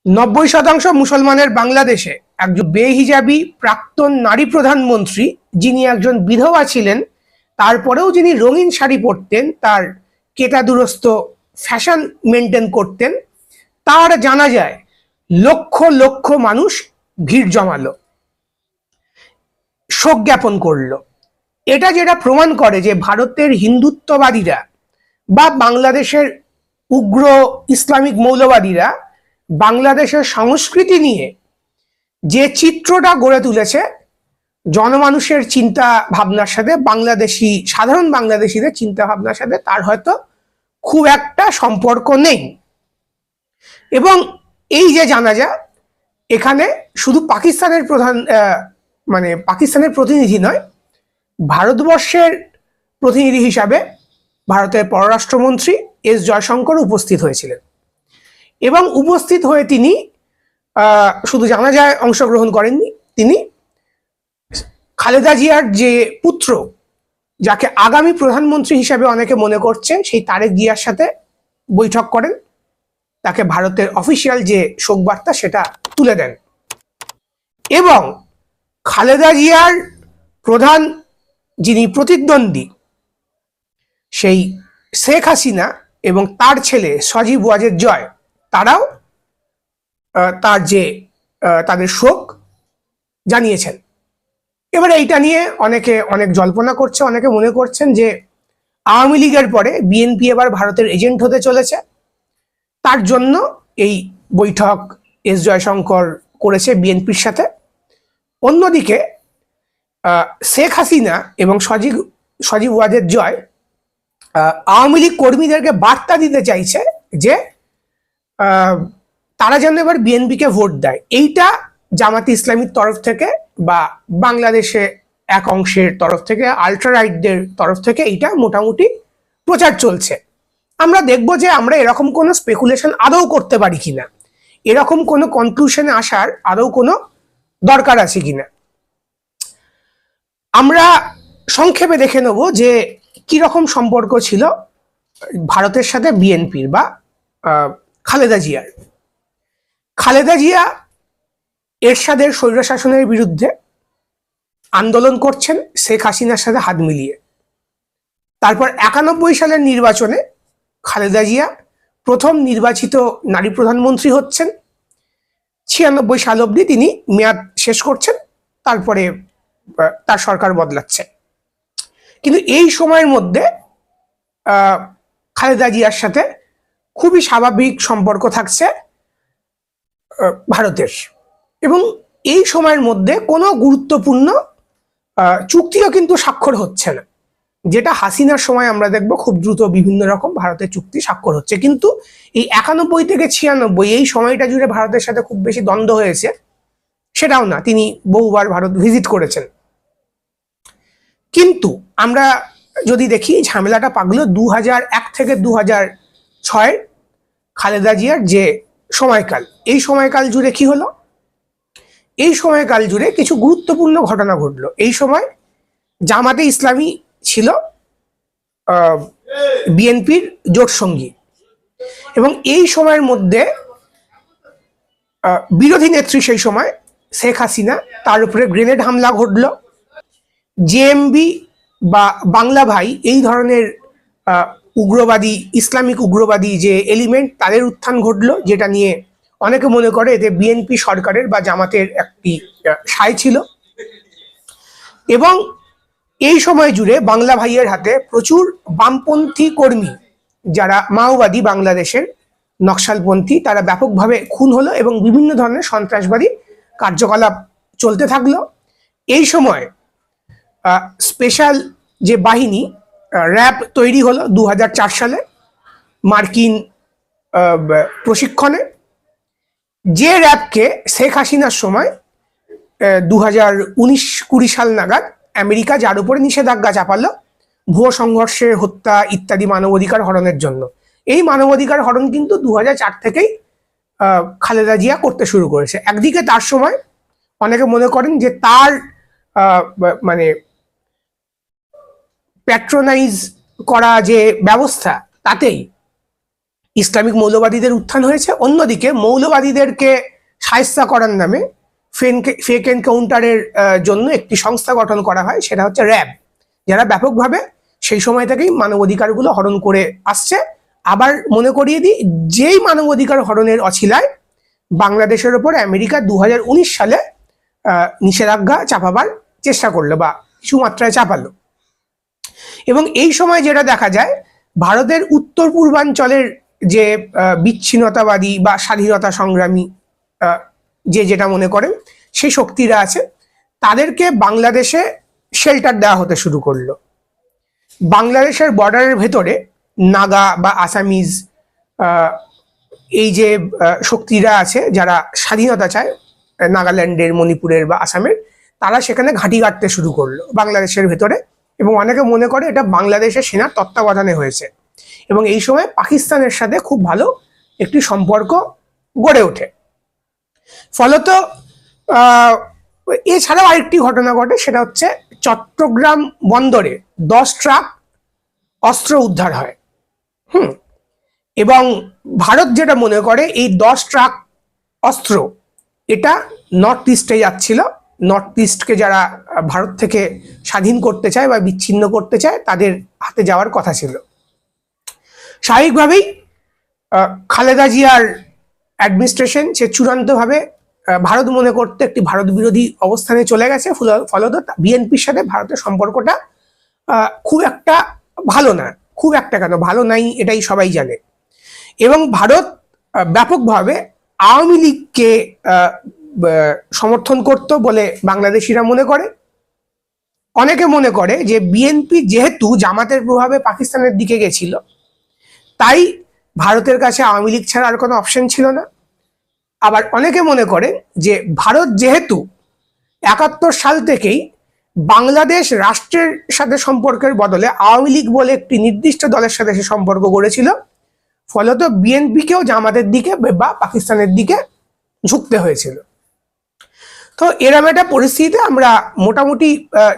90% মুসলমানের বাংলাদেশে একজন বেহিজাবি প্রাক্তন নারী প্রধানমন্ত্রী, যিনি একজন বিধবা ছিলেন, তারপরেও যিনি রঙিন শাড়ি পরতেন, তার কেটাদুরস্ত ফ্যাশন মেনটেন করতেন, তার জানাজায় লক্ষ লক্ষ মানুষ ভিড় জমালো, শোক জ্ঞাপন করলো। এটা যেটা প্রমাণ করে যে ভারতের হিন্দুত্ববাদীরা বা বাংলাদেশের উগ্র ইসলামিক মৌলবাদীরা বাংলাদেশের সংস্কৃতি নিয়ে যে চিত্রটা গড়ে তুলেছে, জনমানুষের চিন্তা ভাবনার সাথে, সাধারণ বাংলাদেশিদের চিন্তা ভাবনার সাথে তার হয়তো খুব একটা সম্পর্ক নেই। এবং এই যে জানাজা, এখানে শুধু পাকিস্তানের পাকিস্তানের প্রতিনিধি নয়, ভারতবর্ষের প্রতিনিধি হিসাবে ভারতের পররাষ্ট্রমন্ত্রী এস জয়শঙ্কর উপস্থিত হয়েছিলেন। এবং উপস্থিত হয়ে তিনি শুধু জানাজায় অংশগ্রহণ করেননি, তিনি খালেদা জিয়ার যে পুত্র, যাকে আগামী প্রধানমন্ত্রী হিসাবে অনেকে মনে করছে, সেই তারেক জিয়ার সাথে বৈঠক করেন, তাকে ভারতের অফিসিয়াল যে শোকবার্তা সেটা তুলে দেন। এবং খালেদা জিয়ার প্রধান যিনি প্রতিদ্বন্দ্বী, সেই শেখ হাসিনা এবং তার ছেলে সজীব ওয়াজেদ জয়, তারাও তাদের শোক জানিয়েছেন। এবারে এইটা নিয়ে অনেকে অনেক জল্পনা করছে, অনেকে মনে করছেন যে আওয়ামী লীগের পরে বিএনপি এবার ভারতের এজেন্ট হতে চলেছে, তার জন্য এই বৈঠক এস জয়শঙ্কর করেছে বিএনপির সাথে। অন্যদিকে শেখ হাসিনা এবং সজীব ওয়াজেদ জয় আওয়ামী লীগ কর্মীদেরকে বার্তা দিতে চাইছে যে তারা যেন এবার বিএনপিকে ভোট দেয়। এইটা জামাতে ইসলামীর তরফ থেকে বা বাংলাদেশে এক অংশের তরফ থেকে, আল্ট্রা রাইটদের তরফ থেকে এইটা মোটামুটি প্রচার চলছে। আমরা দেখব যে আমরা এরকম কোনো স্পেকুলেশন আদৌ করতে পারি কিনা, এরকম কোনো কনক্লুশনে আসার আদৌ কোনো দরকার আছে কিনা। আমরা সংক্ষেপে দেখে নেব যে কিরকম সম্পর্ক ছিল ভারতের সাথে বিএনপির বা খালেদা জিয়ার। খালেদা জিয়া এরশাদের স্বৈরশাসনের বিরুদ্ধে আন্দোলন করছেন শেখ হাসিনার সাথে হাত মিলিয়ে। তারপর 91 সালের নির্বাচনে খালেদা জিয়া প্রথম নির্বাচিত নারী প্রধানমন্ত্রী হচ্ছেন। 96 সাল অবধি তিনি মেয়াদ শেষ করছেন, তারপরে তার সরকার বদলাচ্ছে। কিন্তু এই সময়ের মধ্যে খালেদা জিয়ার সাথে খুবই স্বাভাবিক সম্পর্ক থাকছে ভারতের। এবং এই সময়ের মধ্যে কোনো গুরুত্বপূর্ণ চুক্তিও কিন্তু স্বাক্ষর হচ্ছে না, যেটা হাসিনার সময় আমরা দেখব খুব দ্রুত বিভিন্ন রকম ভারতের চুক্তি স্বাক্ষর হচ্ছে। কিন্তু এই 91 থেকে 96 এই সময়টা জুড়ে ভারতের সাথে খুব বেশি দ্বন্দ্ব হয়েছে সেটাও না, তিনি বহুবার ভারত ভিজিট করেছেন। কিন্তু আমরা যদি দেখি ঝামেলাটা পাকলো 2001 থেকে 2006 খালেদা জিয়ার যে সময়কাল, এই সময়কাল জুড়ে কি হলো? এই সময়কাল জুড়ে কিছু গুরুত্বপূর্ণ ঘটনা ঘটলো। এই সময় জামাতে ইসলামী ছিল বিএনপির জোট সঙ্গী, এবং এই সময়ের মধ্যে বিরোধী নেত্রী সেই সময় শেখ হাসিনা, তার উপরে গ্রেনেড হামলা ঘটলো। জেএমবি বা বাংলা ভাই, এই ধরনের উগ্রবাদী, ইসলামিক উগ্রবাদী যে এলিমেন্ট, তাদের উত্থান ঘটলো, যেটা নিয়ে অনেকে মনে করে এতে বিএনপি সরকারের বা জামাতের একটি সায় ছিল। এবং এই সময় জুড়ে বাংলা ভাইয়ের হাতে প্রচুর বামপন্থী কর্মী, যারা মাওবাদী, বাংলাদেশের নকশালপন্থী, তারা ব্যাপকভাবে খুন হলো এবং বিভিন্ন ধরনের সন্ত্রাসবাদী কার্যকলাপ চলতে থাকলো। এই সময় স্পেশাল যে বাহিনী র্যাব তৈরি হলো 2004 সালে মার্কিন প্রশিক্ষণে, যে র্যাবকে শেখ হাসিনার সময় 2019-20 সাল নাগাদ আমেরিকা যার উপরে নিষেধাজ্ঞা চাপালো ভুয়ো সংঘর্ষে, হত্যা ইত্যাদি মানবাধিকার হরণের জন্য। এই মানবাধিকার হরণ কিন্তু 2004 থেকেই খালেদা জিয়া করতে শুরু করেছে। একদিকে তার সময় অনেকে মনে করেন যে তার প্যাট্রোনাইজ করা যে ব্যবস্থা, তাতেই ইসলামিক মৌলবাদীদের উত্থান হয়েছে, অন্যদিকে মৌলবাদীদেরকে শায়েস্তা করার নামে ফেক এনকাউন্টারের জন্য একটি সংস্থা গঠন করা হয়, সেটা হচ্ছে র্যাব, যারা ব্যাপকভাবে সেই সময় থেকেই মানবাধিকারগুলো হরণ করে আসছে। আবার মনে করিয়ে দিই, যেই মানবাধিকার হরণের অছিলায় বাংলাদেশের ওপর আমেরিকা 2019 সালে নিষেধাজ্ঞা চাপাবার চেষ্টা করলো বা কিছু মাত্রায় চাপালো। এবং এই সময় যেটা দেখা যায়, ভারতের উত্তর পূর্বাঞ্চলের যে বিচ্ছিন্নতাবাদী বা স্বাধীনতা সংগ্রামী যেটা মনে করেন সেই শক্তিরা আছে, তাদেরকে বাংলাদেশে শেল্টার দেওয়া হতে শুরু করলো। বাংলাদেশের বর্ডারের ভেতরে নাগা বা আসামিজ, এই যে শক্তিরা আছে যারা স্বাধীনতা চায় নাগাল্যান্ডের, মণিপুরের বা আসামের, তারা সেখানে ঘাঁটি গাড়তে শুরু করলো বাংলাদেশের ভেতরে। এবং অনেকে মনে করে এটা বাংলাদেশের সেনার তত্ত্বাবধানে হয়েছে। এবং এই সময় পাকিস্তানের সাথে খুব ভালো একটি সম্পর্ক গড়ে ওঠে। ফলত এছাড়াও আরেকটি ঘটনা ঘটে, সেটা হচ্ছে চট্টগ্রাম বন্দরে 10 ট্রাক অস্ত্র উদ্ধার হয়। এবং ভারত যেটা মনে করে এই 10 ট্রাক অস্ত্র এটা নর্থ ইস্টে যাচ্ছিল। নর্থ ইস্টকে যারা ভারত থেকে স্বাধীন করতে চায় বা বিচ্ছিন্ন করতে চায় তাদের হাতে যাওয়ার কথা ছিল। স্বাভাবিকভাবেই খালেদা জিয়ার অ্যাডমিনিস্ট্রেশন সে চূড়ান্তভাবে ভারত মনে করতে একটি ভারত বিরোধী অবস্থানে চলে গেছে। ফলত বিএনপির সাথে ভারতের সম্পর্কটা খুব একটা ভালো না। খুব একটা কেন, ভালো নাই এটাই সবাই জানে। এবং ভারত ব্যাপকভাবে আওয়ামী লীগকে সমর্থন করত বলে বাংলাদেশিরা মনে করে। অনেকে মনে করে যে বিএনপি যেহেতু জামাতের প্রভাবে পাকিস্তানের দিকে গেছিল, তাই ভারতের কাছে আওয়ামী লীগ ছাড়া আর কোনো অপশন ছিল না। আবার অনেকে মনে করে যে ভারত যেহেতু 71 সাল থেকেই বাংলাদেশ রাষ্ট্রের সাথে সম্পর্কের বদলে আওয়ামী লীগ বলে একটি নির্দিষ্ট দলের সাথে সে সম্পর্ক গড়েছিল, ফলত বিএনপিকেও জামাতের দিকে বা পাকিস্তানের দিকে ঝুঁকতে হয়েছিল। তো এরকম একটা পরিস্থিতিতে আমরা মোটামুটি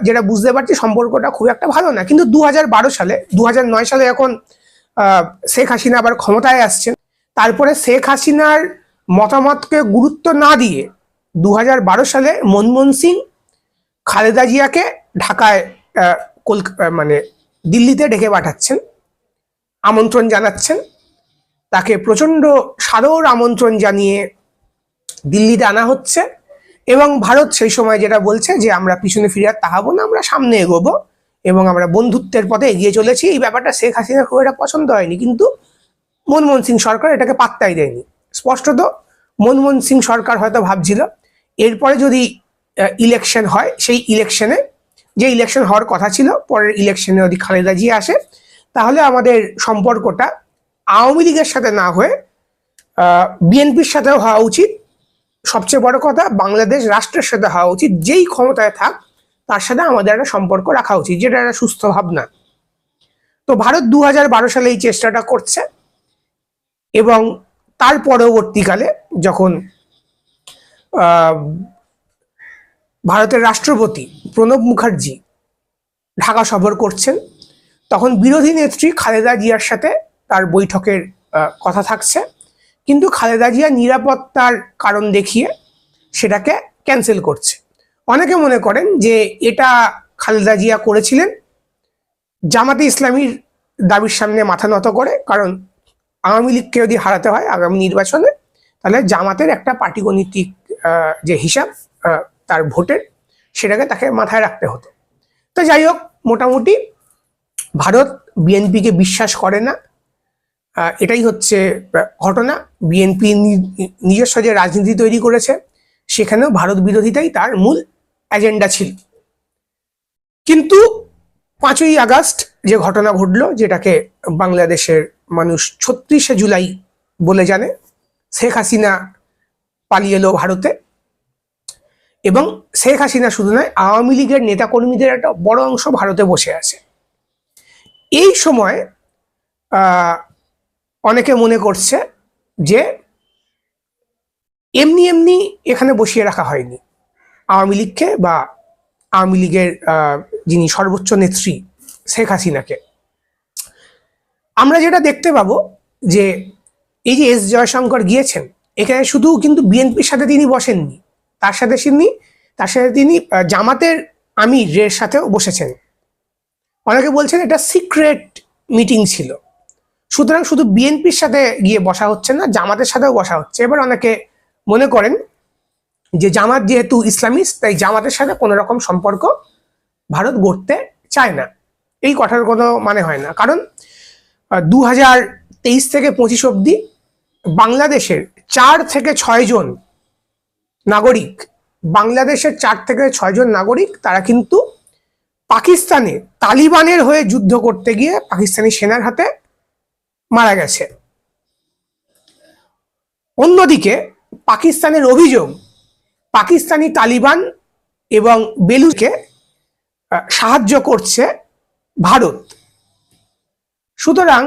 যেটা বুঝতে পারছি সম্পর্কটা খুব একটা ভালো না। কিন্তু 2012 সালে 2009 সালে যখন শেখ হাসিনা আবার ক্ষমতায় আসছেন, তারপরে শেখ হাসিনার মতামতকে গুরুত্ব না দিয়ে 2012 সালে মনমোহন সিং খালেদা জিয়াকে ঢাকায় মানে দিল্লিতে ডেকে পাঠাচ্ছেন, আমন্ত্রণ জানাচ্ছেন। তাকে প্রচণ্ড সাদর আমন্ত্রণ জানিয়ে দিল্লিতে আনা হচ্ছে। এবং ভারত সেই সময় যেটা বলছে যে আমরা পিছনে ফিরে আর তাকাবো না, আমরা সামনে এগোবো এবং আমরা বন্ধুত্বের পথে এগিয়ে চলেছি। এই ব্যাপারটা শেখ হাসিনার খুব একটা পছন্দ হয়নি, কিন্তু মনমোহন সিং সরকার এটাকে পাত্তাই দেয়নি। স্পষ্টত মনমোহন সিং সরকার হয়তো ভাবছিল এরপরে যদি ইলেকশন হয়, সেই ইলেকশনে যে ইলেকশন হওয়ার কথা ছিল, পরের ইলেকশনে যদি খালেদা জিয়া আসে, তাহলে আমাদের সম্পর্কটা আওয়ামী লীগের সাথে না হয়ে বিএনপির সাথেও হওয়া উচিত। সবচেয়ে বড় কথা, বাংলাদেশ রাষ্ট্রের সাথে হওয়া উচিত। যেই ক্ষমতায় থাক তার সাথে আমাদের একটা সম্পর্ক রাখা উচিত, যেটা একটা সুস্থ ভাবনা। তো ভারত 2012 সালে এই চেষ্টাটা করছে। এবং তার পরবর্তীকালে যখন ভারতের রাষ্ট্রপতি প্রণব মুখার্জি ঢাকা সফর করছেন, তখন বিরোধী নেত্রী খালেদা জিয়ার সাথে তার বৈঠকের কথা থাকছে, কিন্তু খালেদা জিয়া নিরাপত্তার কারণ দেখিয়ে সেটাকে ক্যান্সেল করছে। অনেকে মনে করেন যে এটা খালেদা জিয়া করেছিলেন জামাতে ইসলামীর দাবির সামনে মাথা নত করে, কারণ আওয়ামী লীগকে যদি হারাতে হয় আগামী নির্বাচনে, তাহলে জামাতের একটা পাটিগণিতিক যে হিসাব তার ভোটের, সেটাকে তাকে মাথায় রাখতে হতো। তো যাই হোক, মোটামুটি ভারত বিএনপিকে বিশ্বাস করে না, এটাই হচ্ছে ঘটনা। বিএনপি নিজস্ব যে রাজনীতি তৈরি করেছে, সেখানেও ভারত বিরোধিতাই তার মূল এজেন্ডা ছিল। কিন্তু 5ই আগস্ট যে ঘটনা ঘটলো, যেটাকে বাংলাদেশের মানুষ 36শে জুলাই বলে জানে, শেখ হাসিনা পালিয়ে এলো ভারতে। এবং শেখ হাসিনা শুধু নয়, আওয়ামী লীগের নেতাকর্মীদের একটা বড় অংশ ভারতে বসে আছে। এই সময় অনেকে মনে করছে যে এমনি এমনি এখানে বসিয়ে রাখা হয়নি আওয়ামী লীগকে বা আওয়ামী লীগের যিনি সর্বোচ্চ নেত্রী শেখ হাসিনাকে। আমরা যেটা দেখতে পাবো যে এই যে এস জয়শঙ্কর গিয়েছেন, এখানে শুধু কিন্তু বিএনপির সাথে তিনি বসেননি, তার সাথে তিনি জামাতের আমিরের সাথেও বসেছেন। অনেকে বলছেন এটা সিক্রেট মিটিং ছিল, সুতরাং শুধু বিএনপির সাথে গিয়ে বসা হচ্ছে না, জামাতের সাথেও বসা হচ্ছে। এবার অনেকে মনে করেন যে জামাত যেহেতু ইসলামিস্ট, তাই জামাতের সাথে কোনো রকম সম্পর্ক ভারত গড়তে চায় না। এই কথার কোনো মানে হয় না, কারণ 2023 থেকে 25 অব্দি বাংলাদেশের 4 থেকে 6 জন নাগরিক, তারা কিন্তু পাকিস্তানে তালিবানের হয়ে যুদ্ধ করতে গিয়ে পাকিস্তানি সেনার হাতে মারা গেছে। অন্যদিকে পাকিস্তানের অভিযোগ, পাকিস্তানি তালিবান এবং বেলুচকে সাহায্য করছে ভারত। সুতরাং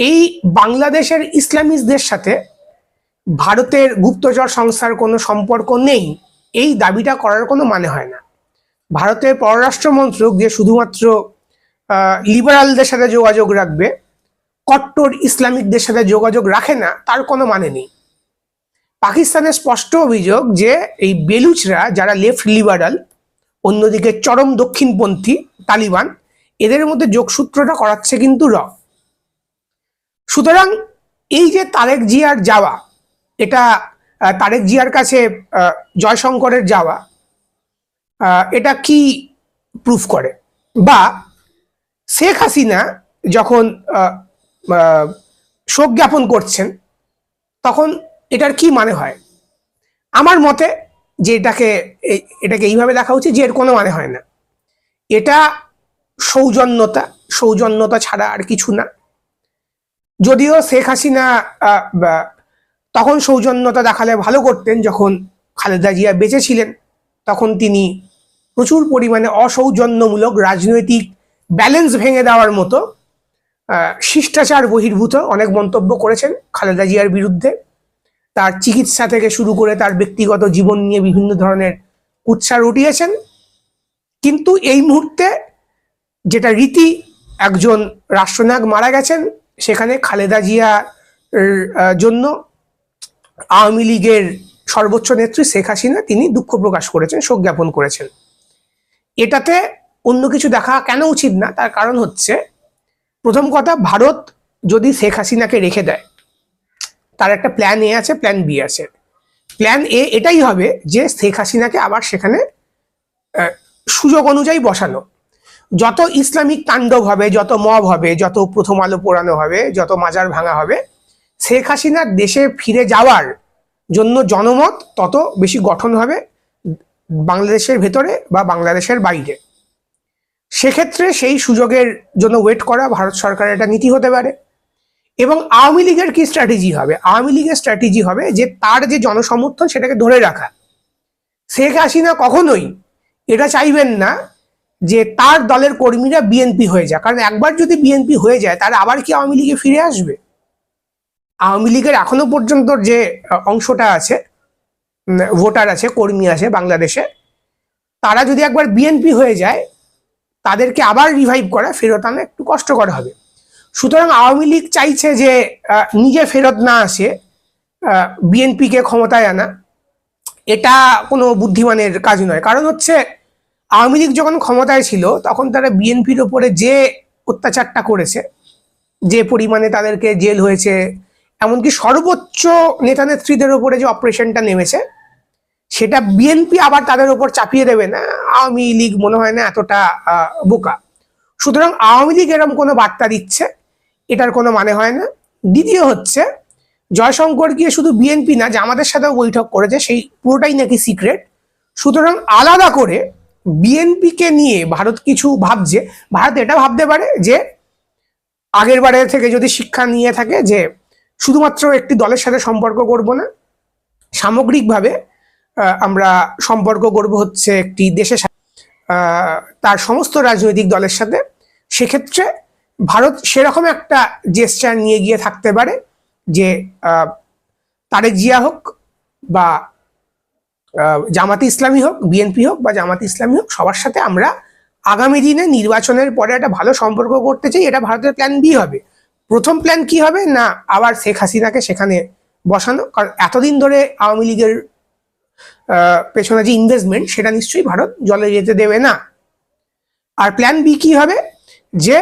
এই বাংলাদেশের ইসলামিস্টদের সাথে ভারতের গুপ্তচর সংস্থার কোনো সম্পর্ক নেই, এই দাবিটা করার কোনো মানে হয় না। ভারতের পররাষ্ট্র মন্ত্রক যে শুধুমাত্র লিবারালদের সাথে যোগাযোগ রাখবে, কট্টর ইসলামিকদের সাথে যোগাযোগ রাখে না, তার কোনো মানে নেই। পাকিস্তানের স্পষ্ট অভিযোগ যে এই বেলুচরা যারা লেফট লিবারাল, অন্যদিকে চরম দক্ষিণপন্থী তালিবান, এদের মধ্যে যোগসূত্রটা করাচ্ছে কিন্তু সুতরাং এই যে তারেক জিয়ার যাওয়া, এটা তারেক জিয়ার কাছে জয়শঙ্করের যাওয়া, এটা কি প্রুফ করে? বা শেখ হাসিনা যখন শোক জ্ঞাপন করছেন, তখন এটার কি মানে হয়? আমার মতে যে এটাকে এইভাবে দেখা উচিত যে এর কোনো মানে হয় না। এটা সৌজন্যতা ছাড়া আর কিছু না। যদিও শেখ হাসিনা তখন সৌজন্যতা দেখালে ভালো করতেন, যখন খালেদা জিয়া বেঁচে ছিলেন, তখন তিনি প্রচুর পরিমাণে অসৌজন্যমূলক রাজনৈতিক ব্যালেন্স ভেঙে দেওয়ার মতো শিষ্টাচার বহির্ভূত অনেক মন্তব্য করেছেন খালেদা জিয়ার বিরুদ্ধে। তার চিকিৎসা থেকে শুরু করে তার ব্যক্তিগত জীবন নিয়ে বিভিন্ন ধরনের কুৎসা রটিয়েছেন। কিন্তু এই মুহূর্তে যেটা রীতি, একজন রাষ্ট্রনায়ক মারা গেছেন, সেখানে খালেদা জিয়ার জন্য আওয়ামী লীগের সর্বোচ্চ নেত্রী শেখ হাসিনা তিনি দুঃখ প্রকাশ করেছেন, শোক জ্ঞাপন করেছেন। এটাতে অন্য কিছু দেখা কেন উচিত না? তার কারণ হচ্ছে, প্রথম কথা, ভারত যদি শেখ হাসিনাকে রেখে দেয়, তার একটা প্ল্যান এ আছে, প্ল্যান বি আছে। প্ল্যান এ এটাই হবে যে শেখ হাসিনাকে আবার সেখানে সুযোগ অনুযায়ী বসানো। যত ইসলামিক তাণ্ডব হবে, যত মব হবে, যত প্রথম আলো পোড়ানো হবে, যত মাজার ভাঙা হবে, শেখ হাসিনার দেশে ফিরে যাওয়ার জন্য জনমত তত বেশি গঠন হবে বাংলাদেশের ভেতরে বা বাংলাদেশের বাইরে। সেক্ষেত্রে সেই সুযোগের জন্য ওয়েট করা ভারত সরকারের একটা নীতি হতে পারে। এবং আওয়ামী লীগের কি স্ট্র্যাটেজি হবে? আওয়ামী লীগের স্ট্র্যাটেজি হবে যে তার যে জনসমর্থন সেটাকে ধরে রাখা। শেখ হাসিনা কখনোই এটা চাইবেন না যে তার দলের কর্মীরা বিএনপি হয়ে যায়, কারণ একবার যদি বিএনপি হয়ে যায়, তারা আবার কি আওয়ামী লীগে ফিরে আসবে? আওয়ামী লীগের এখনো পর্যন্ত যে অংশটা আছে, ভোটার আছে, কর্মী আছে বাংলাদেশে, তারা যদি একবার বিএনপি হয়ে যায়, তাদেরকে আবার রিভাইভ করা, ফেরত আনা একটু কষ্টকর হবে। সুতরাং আওয়ামী লীগ চাইছে যে নিজে ফেরত না আসে বিএনপিকে ক্ষমতায় আনা। এটা কোনো বুদ্ধিমানের কাজ নয়। কারণ হচ্ছে, আওয়ামী লীগ যখন ক্ষমতায় ছিল, তখন তারা বিএনপির ওপরে যে অত্যাচারটা করেছে, যে পরিমাণে তাদেরকে জেল হয়েছে, এমনকি সর্বোচ্চ নেতা নেত্রীদের ওপরে যে অপারেশনটা নেমেছে, সেটা বিএনপি আবার তাদের ওপর চাপিয়ে দেবে না, আওয়ামী লীগ মনে হয় না এতটা বোকা। সুতরাং আওয়ামী লীগ এরকম কোনো বার্তা দিচ্ছে, এটার কোনো মানে হয় না। দ্বিতীয় হচ্ছে, জয়শঙ্কর গিয়ে শুধু বিএনপি না, জামাতের সাথেও বৈঠক করেছে, সেই পুরোটাই নাকি সিক্রেট। সুতরাং আলাদা করে বিএনপিকে নিয়ে ভারত কিছু ভাবছে। ভারত এটা ভাবতে পারে যে আগের বারের থেকে যদি শিক্ষা নিয়ে থাকে যে শুধুমাত্র একটি দলের সাথে সম্পর্ক করব না, সামগ্রিকভাবে আমরা সম্পর্ক করব হচ্ছে একটি দেশের সাথে, তার সমস্ত রাজনৈতিক দলের সাথে। সেক্ষেত্রে ভারত সেরকম একটা জেস্চার নিয়ে গিয়ে থাকতে পারে যে তারেক জিয়া হোক বা জামাতে ইসলামী হোক, বিএনপি হোক বা জামাতে ইসলামী হোক, সবার সাথে আমরা আগামী দিনে নির্বাচনের পরে একটা ভালো সম্পর্ক করতে চাই। এটা ভারতের প্ল্যান বি হবে। প্রথম প্ল্যান কি হবে না, আবার শেখ হাসিনাকে সেখানে বসানো, কারণ এতদিন ধরে আওয়ামী লীগের পেছনে যে ইনভেস্টমেন্ট সেটা নিশ্চয়ই ভারত জলে যেতে দেবে না। আর প্ল্যান বি কি হবে, যে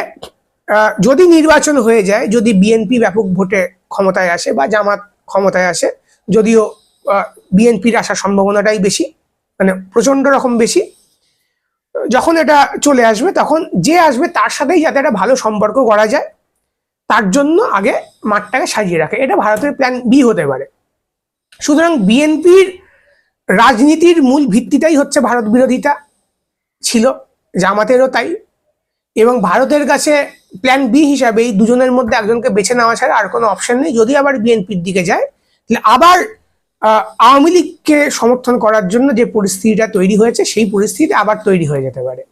যদি নির্বাচন হয়ে যায়, যদি বিএনপি ব্যাপক ভোটে ক্ষমতায় আসে বা জামাত ক্ষমতায় আসে, যদিও বিএনপির আসার সম্ভাবনাটাই বেশি, মানে প্রচন্ড রকম বেশি, যখন এটা চলে আসবে তখন যে আসবে তার সাথেই যাতে একটা ভালো সম্পর্ক করা যায় তার জন্য আগে মাঠটাকে সাজিয়ে রাখে, এটা ভারতের প্ল্যান বি হতে পারে। সুতরাং বিএনপির রাজনীতির মূল ভিত্তিটাই হচ্ছে ভারত বিরোধিতা, ছিল জামাতেরও তাই, এবং ভারতের কাছে প্ল্যান বি হিসাবে এই দুজনের মধ্যে একজনকে বেছে নেওয়া ছাড়া আর কোনো অপশন নেই। যদি আবার বিএনপির দিকে যায় তাহলে আবার আওয়ামী লীগকে সমর্থন করার জন্য যে পরিস্থিতিটা তৈরি হয়েছে সেই পরিস্থিতি আবার তৈরি হয়ে যেতে পারে।